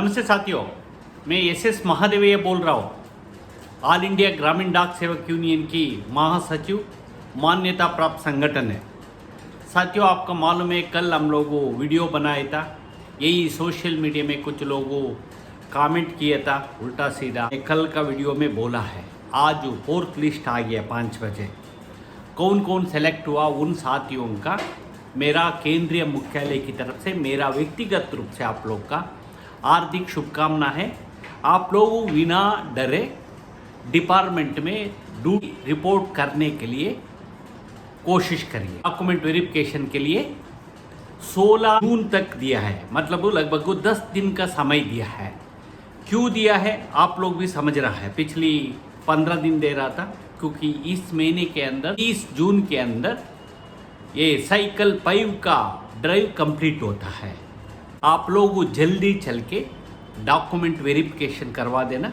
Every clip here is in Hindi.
नमस्ते साथियों, मैं एस महादेवैया बोल रहा हूँ। ऑल इंडिया ग्रामीण डाक सेवक यूनियन की महासचिव, मान्यता प्राप्त संगठन है। साथियों, आपका मालूम है कल हम लोगों वीडियो बनाया था, यही सोशल मीडिया में कुछ लोगों कमेंट किया था उल्टा सीधा। कल का वीडियो में बोला है आज 4th लिस्ट आ गया 5 बजे। कौन कौन सेलेक्ट हुआ उन साथियों का मेरा केंद्रीय मुख्यालय की तरफ से, मेरा व्यक्तिगत रूप से आप लोग का हार्दिक शुभकामना है। आप लोग बिना डरे डिपार्टमेंट में ड्यूटी रिपोर्ट करने के लिए कोशिश करिए। डॉक्यूमेंट वेरिफिकेशन के लिए 16 जून तक दिया है, मतलब लगभग 10 दिन का समय दिया है। क्यों दिया है आप लोग भी समझ रहा है। पिछली 15 दिन दे रहा था क्योंकि इस महीने के अंदर 30 जून के अंदर ये साइकिल 5 का ड्राइव कंप्लीट होता है। आप लोग जल्दी चल के डॉक्यूमेंट वेरिफिकेशन करवा देना।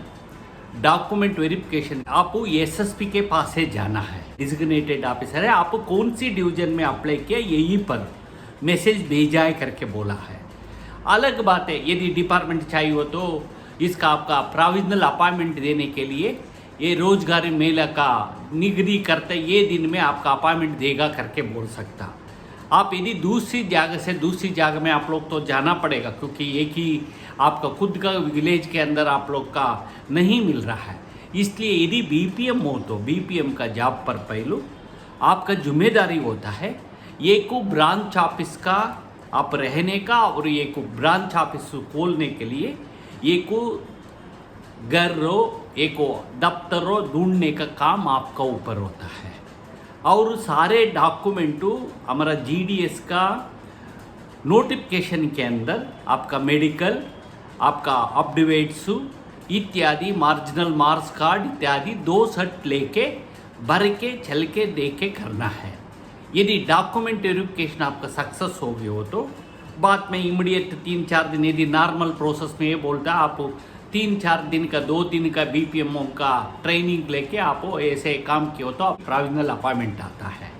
डॉक्यूमेंट वेरिफिकेशन आप एसएसपी के पास से जाना है, डिजिग्नेटेड ऑफिसर है। आप कौन सी डिवीजन में अप्लाई किया यहीं पर मैसेज भेजा है करके बोला है। अलग बात है यदि डिपार्टमेंट चाहिए हो तो इसका आपका प्रोविजनल अपॉइंटमेंट देने के लिए ये रोजगारी मेला का निगरी करते ये दिन में आपका अपॉइंटमेंट देगा करके बोल सकता। आप यदि दूसरी जगह से दूसरी जगह में आप लोग तो जाना पड़ेगा क्योंकि एक ही आपका खुद का विलेज के अंदर आप लोग का नहीं मिल रहा है। इसलिए यदि बीपीएम हो तो बीपीएम का जॉब पर पहलू आपका जिम्मेदारी होता है एक को ब्रांच ऑफिस का आप रहने का और एक को ब्रांच ऑफिस खोलने के लिए एक को घर एक को दफ्तर ढूंढने का काम आपका ऊपर होता है। और सारे डॉक्यूमेंटू हमारा जीडीएस का नोटिफिकेशन के अंदर आपका मेडिकल, आपका अपडेट्स इत्यादि, मार्जिनल मार्क्स कार्ड इत्यादि 2 सेट लेके भर के चल के दे के करना है। यदि डॉक्यूमेंट वेरिफिकेशन आपका सक्सेस हो गया हो तो बाद में इमीडिएट 3-4 दिन, यदि नॉर्मल प्रोसेस में ये बोलता है आप 3-4 दिन का 2 दिन का बीपीएम का ट्रेनिंग लेके आप ऐसे काम किया हो तो आप प्रोविजनल अपॉइंटमेंट आता है।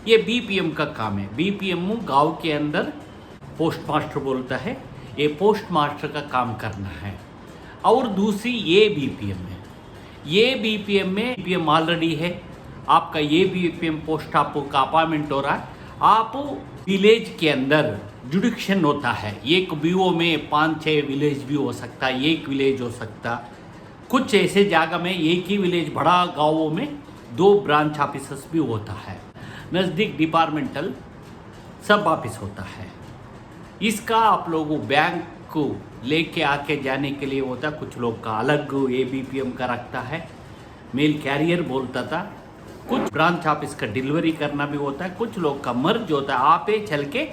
ये बीपीएम का काम है। बीपीएम गांव के अंदर पोस्ट मास्टर बोलता है, ये पोस्ट मास्टर का काम करना है। और दूसरी ये बीपीएम है, ये बीपीएम में बीपीएम ऑलरेडी है आपका। ये बीपीएम पोस्ट आपका अपॉइंटमेंट हो रहा है। आप विलेज के अंदर जुडिक्शन होता है, एक बीओ में 5-6 विलेज भी हो सकता है, एक विलेज हो सकता। कुछ ऐसे जगह में एक ही विलेज, बड़ा गांवों में 2 ब्रांच ऑफिसर्स भी होता है। नज़दीक डिपार्टमेंटल सब ऑफिस होता है। इसका आप लोगों बैंक को लेके आके जाने के लिए होता है। कुछ लोग का अलग एबीपीएम का रखता है, मेल कैरियर बोलता था। कुछ ब्रांच ऑफिस का डिलीवरी करना भी होता है। कुछ लोग का मर्ज होता है, आप चल के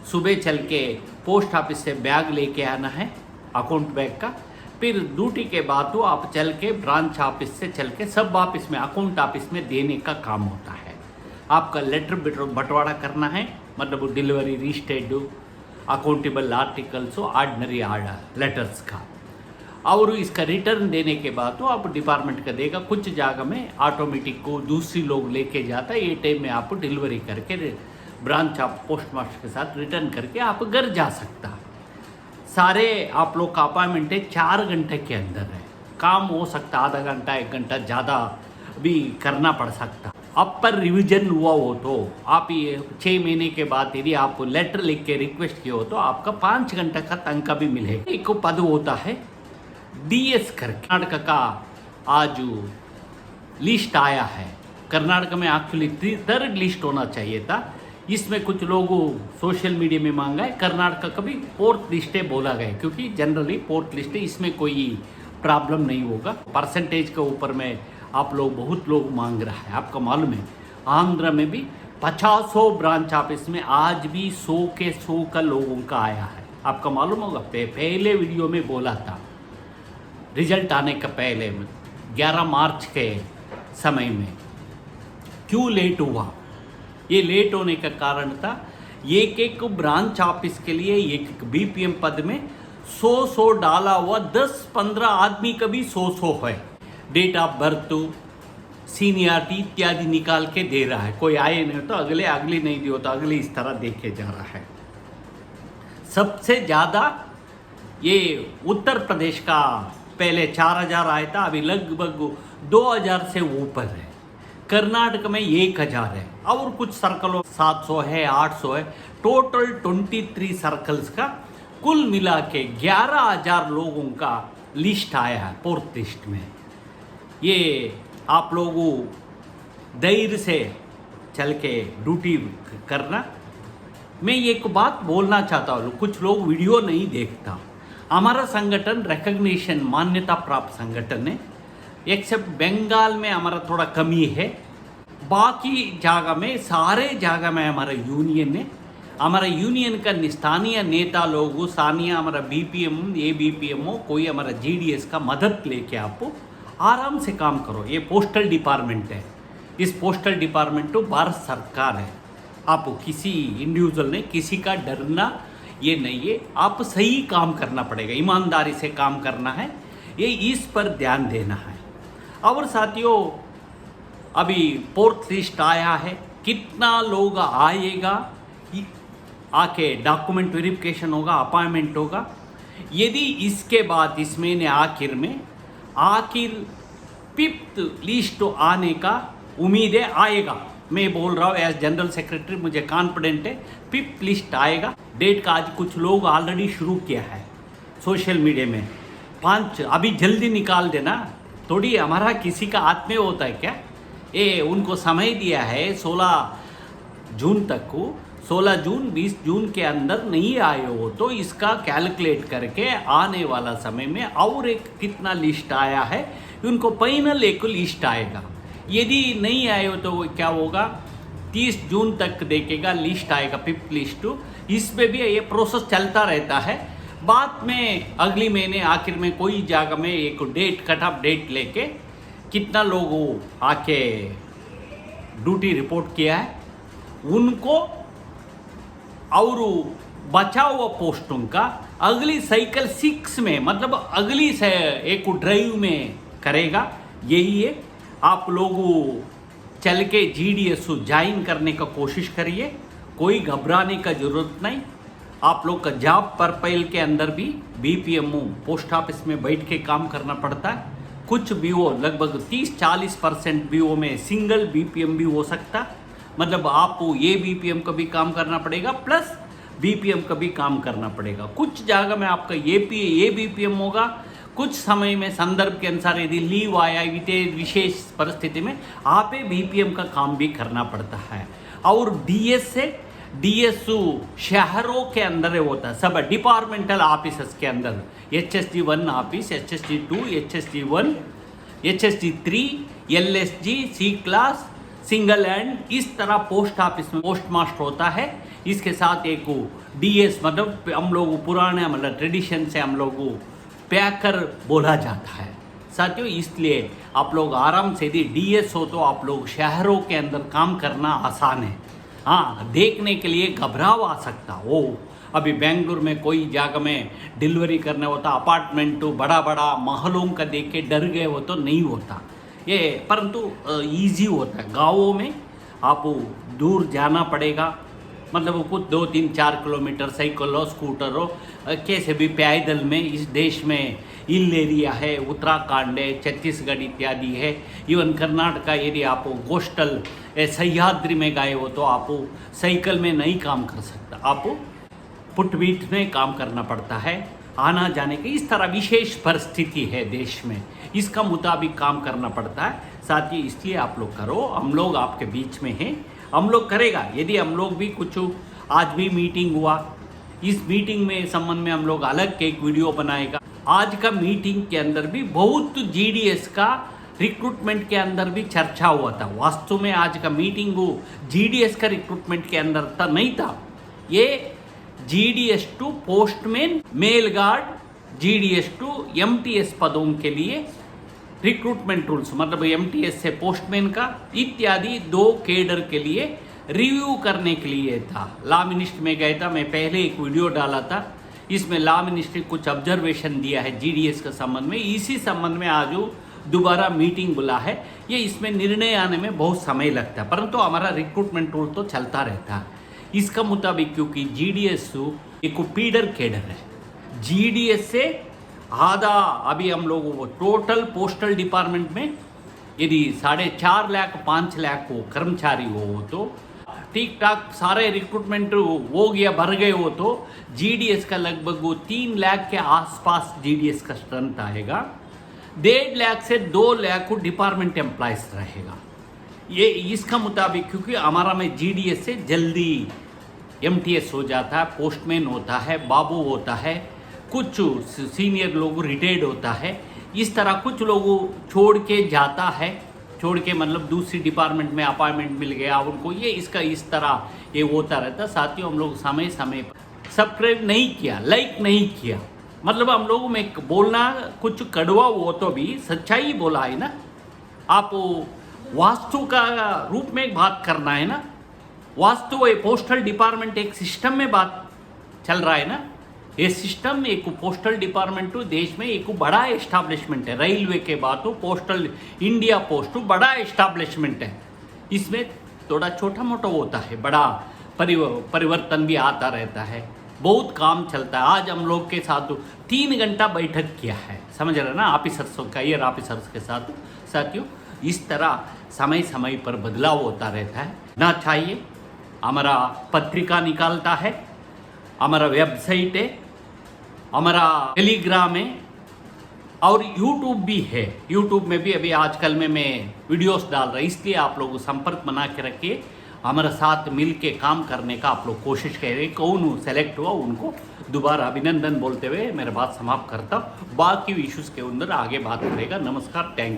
सुबह चल के पोस्ट ऑफिस से बैग लेके आना है, अकाउंट बैग का। फिर ड्यूटी के बाद तो आप चल के ब्रांच ऑफिस से चल के सब ऑफिस में, अकाउंट ऑफिस में देने का काम होता है। आपका लेटर बंटवारा करना है, मतलब delivery, registered, accountable articles, ordinary order letters का। और इसका रिटर्न देने के बाद तो आप डिपार्टमेंट का देगा। कुछ जगह में ऑटोमेटिक को दूसरी लोग लेके जाता है, ये टाइम में आप डिलीवरी करके ब्रांच आप पोस्ट मास्टर के साथ रिटर्न करके आप घर जा सकता। सारे आप लोग का अपॉइंटमेंट है 4 घंटे के अंदर है। काम हो सकता आधा घंटा 1 घंटा ज़्यादा भी करना पड़ सकता। अब पर रिवीजन हुआ हो तो आप ये 6 महीने के बाद यदि आप लेटर लिख के रिक्वेस्ट किए हो तो आपका 5 घंटे का तनख्वाह भी मिलेगा। एक पद होता है डीएस करके, कर्नाटक का आज लिस्ट आया है। कर्नाटक में एक्चुअली 3rd लिस्ट होना चाहिए था। इसमें कुछ लोगों सोशल मीडिया में मांगा है कर्नाटक का भी 4th लिस्ट बोला गया क्योंकि जनरली 4th लिस्ट, इसमें कोई प्रॉब्लम नहीं होगा। परसेंटेज के ऊपर में आप लोग बहुत लोग मांग रहा है। आपका मालूम है आंध्र में भी 50 ब्रांच ऑफिस में आज भी 100 के 100 का लोगों का आया है। आपका मालूम होगा पहले वीडियो में बोला था रिजल्ट आने का पहले 11 मार्च के समय में। क्यों लेट हुआ? ये लेट होने का कारण था एक ब्रांच ऑफिस के लिए एक बीपीएम पद में 100 डाला हुआ, 10-15 आदमी का भी 100 है। डेट ऑफ बर्थ, सीनियरिटी इत्यादि निकाल के दे रहा है। कोई आए नहीं तो अगले नहीं दिया तो अगले इस तरह देखे जा रहा है। सबसे ज़्यादा ये उत्तर प्रदेश का पहले 4000 आया था, अभी लगभग 2000 से ऊपर है। कर्नाटक में 1000 है और कुछ सर्कलों 700 है, 800 है। टोटल 23 सर्कल्स का कुल मिला के 11000 लोगों का लिस्ट आया है फोर्थ लिस्ट में। ये आप लोगों धैर्य से चल के ड्यूटी करना। मैं एक बात बोलना चाहता हूँ, कुछ लोग वीडियो नहीं देखता। हमारा संगठन रिकग्निशन मान्यता प्राप्त संगठन है, एक्सेप्ट बंगाल में हमारा थोड़ा कमी है। बाकी जगह में सारे जगह में हमारा यूनियन है। हमारा यूनियन का स्थानीय नेता लोग, स्थानीय हमारा बीपीएम एबीपीएम हो, कोई हमारा जीडीएस का मदद लेके आप आराम से काम करो। ये पोस्टल डिपार्टमेंट है, इस पोस्टल डिपार्टमेंट तो भारत सरकार है। आप किसी इंडिविजुअल ने किसी का डरना ये नहीं है, आप सही काम करना पड़ेगा, ईमानदारी से काम करना है, ये इस पर ध्यान देना है। और साथियों अभी फोर्थ लिस्ट आया है, कितना लोग आएगा, आके डॉक्यूमेंट वेरिफिकेशन होगा, अपॉइंटमेंट होगा। यदि इसके बाद इस महीने आखिर फिफ्थ लिस्ट आने का उम्मीद है, आएगा। मैं बोल रहा हूँ एज जनरल सेक्रेटरी, मुझे कॉन्फिडेंट है फिफ्थ लिस्ट आएगा। डेट का आज कुछ लोग ऑलरेडी शुरू किया है सोशल मीडिया में। 5 अभी जल्दी निकाल देना, थोड़ी हमारा किसी का हाथ में होता है क्या। ये उनको समय दिया है 16 जून तक को, 16 जून 20 जून के अंदर नहीं आए हो तो इसका कैलकुलेट करके आने वाला समय में और एक कितना लिस्ट आया है, उनको फाइनल एक लिस्ट आएगा। यदि नहीं आए हो तो क्या होगा, 30 जून तक देखेगा, लिस्ट आएगा फिफ्थ लिस्ट। इसमें भी ये प्रोसेस चलता रहता है। बाद में अगली महीने आखिर में कोई जगह में एक डेट कट ऑफ डेट लेके कितना लोगों आके ड्यूटी रिपोर्ट किया है उनको और बचा हुआ पोस्टों का अगली साइकिल 6 में, मतलब अगली से एक ड्राइव में करेगा। यही है, आप लोग चल के जीडीएस ज्वाइन करने का कोशिश करिए, कोई घबराने का जरूरत नहीं। आप लोग का जॉब प्रोफाइल के अंदर भी बीपीएमओ पोस्ट ऑफिस में बैठ के काम करना पड़ता है। कुछ बीओ लगभग 30-40% बीओ में सिंगल बीपीएम भी हो सकता, मतलब आपको ये बीपीएम का भी काम करना पड़ेगा प्लस बीपीएम का भी काम करना पड़ेगा। कुछ जगह में आपका ये बीपीएम होगा, कुछ समय में संदर्भ के अनुसार यदि लीव आया विशेष परिस्थिति में आप बीपीएम का काम भी करना पड़ता है। और डीएसओ शहरों के अंदर होता है, सब डिपार्टमेंटल ऑफिस के अंदर, HSD 1 office, HSD 2, HSD 1, HSD 3, LSG, C class, single and, इस तरह पोस्ट ऑफिस में पोस्ट मास्टर होता है। इसके साथ एक डीएस, मतलब हम लोग पुराने मतलब ट्रेडिशन से हम लोग पैकर बोला जाता है साथियों। इसलिए आप लोग आराम से, यदि डीएस हो तो आप लोग शहरों के अंदर काम करना आसान है। हाँ, देखने के लिए घबराव आ सकता हो। अभी बेंगलुरु में कोई जगह में डिलीवरी करना होता, अपार्टमेंट बड़ा बड़ा महलों का देख के डर गए हो तो नहीं होता ये, परंतु ईजी होता है। गाँवों में आप दूर जाना पड़ेगा, मतलब कुछ 2-3-4 किलोमीटर साइकिल हो, स्कूटर हो, कैसे भी पैदल में। इस देश में हिल एरिया है, उत्तराखंड है, छत्तीसगढ़ इत्यादि है, इवन कर्नाटका। यदि आप कोस्टल सह्याद्री में गए हो तो आप साइकिल में नहीं काम कर सकता, आप फुटबीट में काम करना पड़ता है। आना जाने की इस तरह विशेष परिस्थिति है देश में, इसका मुताबिक काम करना पड़ता है साथ ही। इसलिए आप लोग करो, हम लोग आपके बीच में हैं, हम लोग करेगा। यदि हम लोग भी कुछ, आज भी मीटिंग हुआ, इस मीटिंग में संबंध में हम लोग अलग एक वीडियो बनाएगा। आज का मीटिंग के अंदर भी बहुत जीडीएस का रिक्रूटमेंट के अंदर भी चर्चा हुआ था। वास्तव में आज का मीटिंग जीडीएस का रिक्रूटमेंट के अंदर था नहीं था, ये GDS to postman, mail guard, GDS to MTS पदों के लिए रिक्रूटमेंट रूल्स, मतलब एमटीएस से पोस्टमैन का इत्यादि 2 केडर के लिए रिव्यू करने के लिए था। लॉ मिनिस्ट्री में गया था, मैं पहले एक वीडियो डाला था, इसमें लॉ मिनिस्ट्री कुछ ऑब्जर्वेशन दिया है जीडीएस के संबंध में। इसी संबंध में आज दोबारा मीटिंग बुला है। ये इसमें निर्णय आने में बहुत समय लगता है, परंतु हमारा रिक्रूटमेंट रूल तो चलता रहता है। इसका मुताबिक क्योंकि जीडीएस एक फीडर केडर है, जीडीएस से आधा अभी हम लोगों को टोटल पोस्टल डिपार्टमेंट में यदि 4.5 लाख 5 लाख हो कर्मचारी हो तो ठीक ठाक सारे रिक्रूटमेंट हो गया भर गए हो तो जीडीएस का लगभग वो 3 लाख के आसपास जीडीएस का स्ट्रेंथ आएगा। 1.5 लाख से 2 लाख को डिपार्टमेंट एम्प्लॉयज रहेगा ये इसका मुताबिक, क्योंकि हमारा में जीडीएस से जल्दी एमटीएस हो जाता है, पोस्टमैन होता है, बाबू होता है, कुछ सीनियर लोग रिटायर्ड होता है, इस तरह कुछ लोगों छोड़ के जाता है, छोड़ के मतलब दूसरी डिपार्टमेंट में अपॉइंटमेंट मिल गया उनको, ये इसका इस तरह ये होता रहता। साथियों हम लोग समय समय पर सब्सक्राइब नहीं किया, लाइक नहीं किया, मतलब हम लोगों में बोलना कुछ कड़वा हो तो भी सच्चाई बोला है ना। आप वास्तु का रूप में बात करना है ना, वास्तु पोस्टल डिपार्टमेंट एक सिस्टम में बात चल रहा है ना। ये सिस्टम एक पोस्टल डिपार्टमेंट देश में एक बड़ा एस्टैब्लिशमेंट है, रेलवे के बाद तो पोस्टल इंडिया पोस्ट बड़ा एस्टैब्लिशमेंट है। इसमें थोड़ा छोटा मोटा होता है, बड़ा परिवर्तन भी आता रहता है, बहुत काम चलता है। आज हम लोग के साथ 3 घंटा बैठक किया है, समझ रहे ना, ऑफिसर्स कैरियर ऑफिसर्स के साथ। साथियों इस तरह समय समय पर बदलाव होता रहता है ना। चाहिए हमारा पत्रिका निकालता है, हमारा वेबसाइट है, हमारा टेलीग्राम है और यूट्यूब भी है। यूट्यूब में भी अभी आजकल में मैं वीडियोस डाल रहा, इसलिए आप लोग संपर्क बना के रखिए। हमारे साथ मिल के काम करने का आप लोग कोशिश करें। कौन सेलेक्ट हुआ उनको दोबारा अभिनंदन बोलते हुए मेरा बात समाप्त करता हूँ। बाकी इश्यूज़ के अंदर आगे बात करेगा। नमस्कार, थैंक यू।